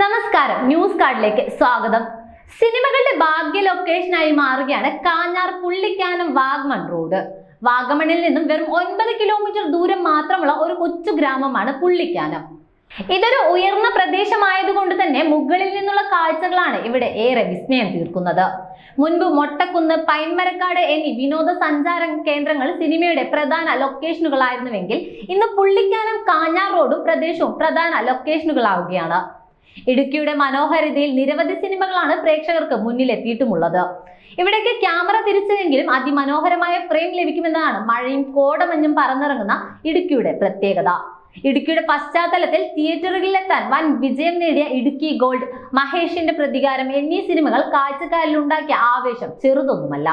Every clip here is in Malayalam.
നമസ്കാരം, ന്യൂസ് കാർഡിലേക്ക് സ്വാഗതം. സിനിമകളുടെ ഭാഗ്യ ലൊക്കേഷനായി മാറുകയാണ് കാഞ്ഞാർ പുള്ളിക്കാനം വാഗമൺ റോഡ്. വാഗമണിൽ നിന്നും വെറും 9 കിലോമീറ്റർ ദൂരം മാത്രമുള്ള ഒരു കൊച്ചു ഗ്രാമമാണ് പുള്ളിക്കാനം. ഇതൊരു ഉയർന്ന പ്രദേശമായതുകൊണ്ട് തന്നെ മുകളിൽ നിന്നുള്ള കാഴ്ചകളാണ് ഇവിടെ ഏറെ വിസ്മയം തീർക്കുന്നത്. മുൻപ് മൊട്ടക്കുന്ന്, പൈൻമരക്കാട് എന്നീ വിനോദസഞ്ചാര കേന്ദ്രങ്ങൾ സിനിമയുടെ പ്രധാന ലൊക്കേഷനുകളായിരുന്നുവെങ്കിൽ ഇന്ന് പുള്ളിക്കാനം കാഞ്ഞാർ റോഡും പ്രദേശവും പ്രധാന ലൊക്കേഷനുകളാവുകയാണ്. ഇടുക്കിയുടെ മനോഹാരിതയിൽ നിരവധി സിനിമകളാണ് പ്രേക്ഷകർക്ക് മുന്നിലെത്തിയിട്ടുമുള്ളത്. ഇവിടേക്ക് ക്യാമറ തിരിച്ചെങ്കിലും അതിമനോഹരമായ ഫ്രെയിം ലഭിക്കുമെന്നാണ് മഴയും കോടമഞ്ഞും പറന്നിറങ്ങുന്ന ഇടുക്കിയുടെ പ്രത്യേകത. ഇടുക്കിയുടെ പശ്ചാത്തലത്തിൽ തിയേറ്ററുകളിലെത്താൻ വൻ വിജയം നേടിയ ഇടുക്കി ഗോൾഡ്, മഹേഷിന്റെ പ്രതികാരം എന്നീ സിനിമകൾ കാഴ്ചക്കാരിൽ ഉണ്ടാക്കിയ ആവേശം ചെറുതൊന്നുമല്ല.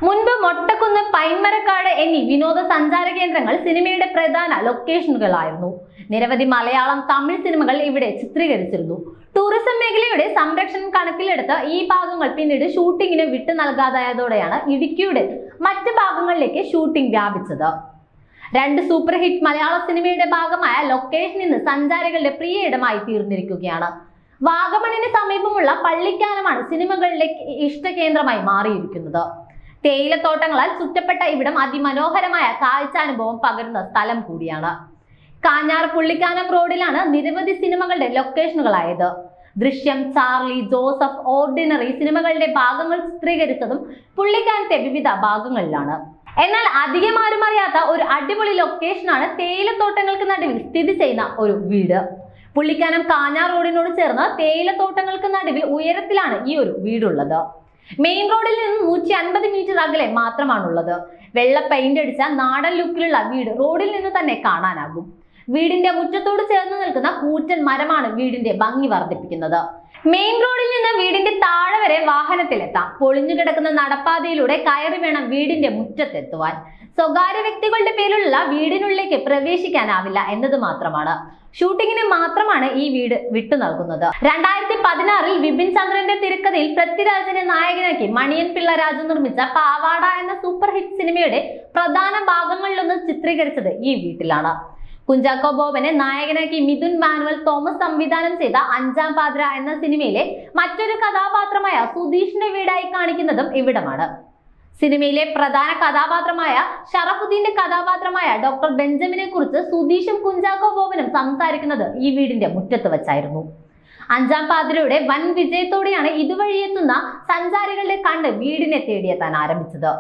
മുൻപ് മൊട്ടക്കുന്ന്, പൈൻമരക്കാട് എന്നീ വിനോദസഞ്ചാര കേന്ദ്രങ്ങൾ സിനിമയുടെ പ്രധാന ലൊക്കേഷനുകളായിരുന്നു. നിരവധി മലയാളം, തമിഴ് സിനിമകൾ ഇവിടെ ചിത്രീകരിച്ചിരുന്നു. ടൂറിസം മേഖലയുടെ സംരക്ഷണം കണക്കിലെടുത്ത് ഈ ഭാഗങ്ങൾ പിന്നീട് ഷൂട്ടിങ്ങിന് വിട്ടു നൽകാതായതോടെയാണ് ഇടുക്കിയുടെ മറ്റ് ഭാഗങ്ങളിലേക്ക് ഷൂട്ടിംഗ് വ്യാപിച്ചത്. 2 സൂപ്പർ ഹിറ്റ് മലയാള സിനിമയുടെ ഭാഗമായ ലൊക്കേഷൻ ഇന്ന് സഞ്ചാരികളുടെ പ്രിയ ഇടമായി തീർന്നിരിക്കുകയാണ്. വാഗമണിന് സമീപമുള്ള പള്ളിക്കാനമാണ് സിനിമകളിലെ ഇഷ്ടകേന്ദ്രമായി മാറിയിരിക്കുന്നത്. തേയിലത്തോട്ടങ്ങളാൽ ചുറ്റപ്പെട്ട ഇവിടം അതിമനോഹരമായ കാഴ്ചാനുഭവം പകരുന്ന സ്ഥലം കൂടിയാണ്. കാഞ്ഞാർ പുള്ളിക്കാനം റോഡിലാണ് നിരവധി സിനിമകളുടെ ലൊക്കേഷനുകളായത്. ദൃശ്യം, ചാർലി, ജോസഫ്, ഓർഡിനറി സിനിമകളുടെ ഭാഗങ്ങൾ ചിത്രീകരിച്ചതും പുള്ളിക്കാനത്തെ വിവിധ ഭാഗങ്ങളിലാണ്. എന്നാൽ അധികം ആരും അറിയാത്ത ഒരു അടിപൊളി ലൊക്കേഷനാണ് തേയിലത്തോട്ടങ്ങൾക്ക് നടുവിൽ സ്ഥിതി ചെയ്യുന്ന ഒരു വീട്. പുള്ളിക്കാനം കാഞ്ഞാർ റോഡിനോട് ചേർന്ന് തേയിലത്തോട്ടങ്ങൾക്ക് നടുവിൽ ഉയരത്തിലാണ് ഈ ഒരു വീടുള്ളത്. മെയിൻ റോഡിൽ നിന്ന് 150 മീറ്റർ അകലെ മാത്രമാണുള്ളത്. വെള്ള പെയിന്റ് അടിച്ച നാടൻ ലുക്കിലുള്ള വീട് റോഡിൽ നിന്ന് തന്നെ കാണാനാകും. വീടിന്റെ മുറ്റത്തോട് ചേർന്ന് നിൽക്കുന്ന കൂറ്റൻ മരമാണ് വീടിന്റെ ഭംഗി വർദ്ധിപ്പിക്കുന്നത്. മെയിൻ റോഡിൽ നിന്ന് വീടിന്റെ താഴെ വരെ വാഹനത്തിലെത്താം. പൊളിഞ്ഞു കിടക്കുന്ന നടപ്പാതയിലൂടെ കയറി വേണം വീടിന്റെ മുറ്റത്തെത്തുവാൻ. സ്വകാര്യ വ്യക്തികളുടെ പേരിലുള്ള വീടിനുള്ളിലേക്ക് പ്രവേശിക്കാനാവില്ല എന്നത് മാത്രമാണ്. ഷൂട്ടിങ്ങിന് മാത്രമാണ് ഈ വീട് വിട്ടു നൽകുന്നത്. 2016 വിപിൻ ചന്ദ്രന്റെ തിരക്കഥയിൽ പൃഥ്വിരാജിനെ നായകനാക്കി മണിയൻ പിള്ള രാജു നിർമ്മിച്ച പാവാട എന്ന സൂപ്പർ ഹിറ്റ് സിനിമയുടെ പ്രധാന ഭാഗങ്ങളിലൊന്ന് ചിത്രീകരിച്ചത് ഈ വീട്ടിലാണ്. കുഞ്ചാക്കോ ബോബനെ നായകനാക്കി മിഥുൻ മാനുവൽ തോമസ് സംവിധാനം ചെയ്ത 5ാം പാതിര എന്ന സിനിമയിലെ മറ്റൊരു കഥാപാത്രമായ സുധീഷിന്റെ വീടായി കാണിക്കുന്നതും ഇവിടമാണ്. സിനിമയിലെ പ്രധാന കഥാപാത്രമായ ഷറഫുദ്ദീന്റെ കഥാപാത്രമായ ഡോക്ടർ ബെഞ്ചമിനെ കുറിച്ച് സുധീഷും കുഞ്ചാക്കോ ബോബനും സംസാരിക്കുന്നത് ഈ വീടിന്റെ മുറ്റത്ത് വെച്ചായിരുന്നു. 5ാം പാതിരയുടെ വൻ വിജയത്തോടെയാണ് ഇതുവഴിയെത്തുന്ന സഞ്ചാരികളുടെ കണ്ണ് വീടിനെ തേടിയെത്താൻ ആരംഭിച്ചത്.